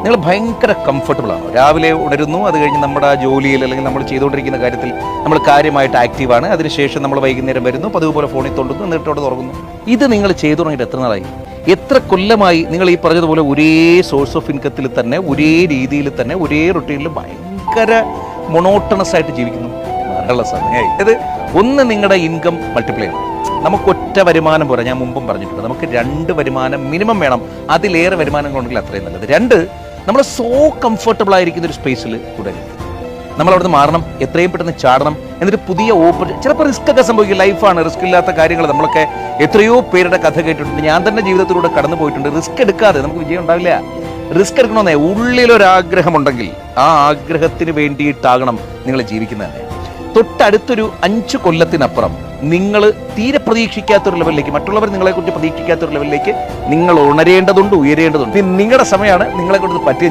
നിങ്ങൾ ഭയങ്കര കംഫർട്ടബിൾ ആണോ? രാവിലെ ഉണരുന്നു, അത് കഴിഞ്ഞ് നമ്മുടെ ജോലിയിൽ അല്ലെങ്കിൽ നമ്മൾ ചെയ്തുകൊണ്ടിരിക്കുന്ന കാര്യത്തിൽ നമ്മൾ കാര്യമായിട്ട് ആക്റ്റീവാണ്. അതിനുശേഷം നമ്മൾ വൈകുന്നേരം വരുന്നു, പതിവ് പോലെ ഫോണിൽ തൊണ്ടുന്നു, എന്നിട്ട് അവിടെ തുറക്കുന്നു. ഇത് നിങ്ങൾ ചെയ്തു തുടങ്ങിയിട്ട് എത്ര നാളായി? എത്ര കൊല്ലമായി നിങ്ങൾ ഈ പറഞ്ഞതുപോലെ ഒരേ സോഴ്സ് ഓഫ് ഇൻകത്തിൽ തന്നെ, ഒരേ രീതിയിൽ തന്നെ, ഒരേ റൊട്ടീനിൽ ഭയങ്കര മൊണോട്ടണസ് ആയിട്ട് ജീവിക്കുന്നു? നല്ല സമയമായി. ഇത് ഒന്ന്, നിങ്ങളുടെ ഇൻകം മൾട്ടിപ്ലൈ ചെയ്യണം. നമുക്ക് ഒറ്റ വരുമാനം പോരാ, ഞാൻ മുമ്പും പറഞ്ഞിട്ടുണ്ട്. നമുക്ക് 2 വരുമാനം മിനിമം വേണം. അതിലേറെ വരുമാനം ഉണ്ടെങ്കിൽ അത്രയും നല്ലത്. 2, നമ്മൾ സോ കംഫർട്ടബിൾ ആയിരിക്കുന്ന ഒരു സ്പേസിൽ തുടരുത്. നമ്മളവിടുന്ന് മാറണം, എത്രയും പെട്ടെന്ന് ചാടണം. എന്നിട്ട് പുതിയ ചിലപ്പോൾ റിസ്ക് ഒക്കെ സംഭവിക്കും. ലൈഫാണ്, റിസ്ക് ഇല്ലാത്ത കാര്യങ്ങൾ. നമ്മളൊക്കെ എത്രയോ പേരുടെ കഥ കേട്ടിട്ടുണ്ട്. ഞാൻ തന്നെ ജീവിതത്തിലൂടെ കടന്നു പോയിട്ടുണ്ട്. റിസ്ക് എടുക്കാതെ നമുക്ക് വിജയം ഉണ്ടാവില്ല. റിസ്ക് എടുക്കണമെന്നേ ഉള്ളിലൊരാഗ്രഹമുണ്ടെങ്കിൽ ആ ആഗ്രഹത്തിന് വേണ്ടിയിട്ടാകണം നിങ്ങൾ ജീവിക്കുന്നത് തന്നെ. തൊട്ടടുത്തൊരു 5 കൊല്ലത്തിനപ്പുറം നിങ്ങൾ തീരെ പ്രതീക്ഷിക്കാത്തൊരു ലെവലിലേക്ക്, മറ്റുള്ളവർ നിങ്ങളെക്കുറിച്ച് പ്രതീക്ഷിക്കാത്തൊരു ലെവലിലേക്ക് നിങ്ങൾ ഉണരേണ്ടതുണ്ട്, ഉയരേണ്ടതുണ്ട്. നിങ്ങളുടെ സമയമാണ്. നിങ്ങളെ കൊണ്ട് പറ്റിയ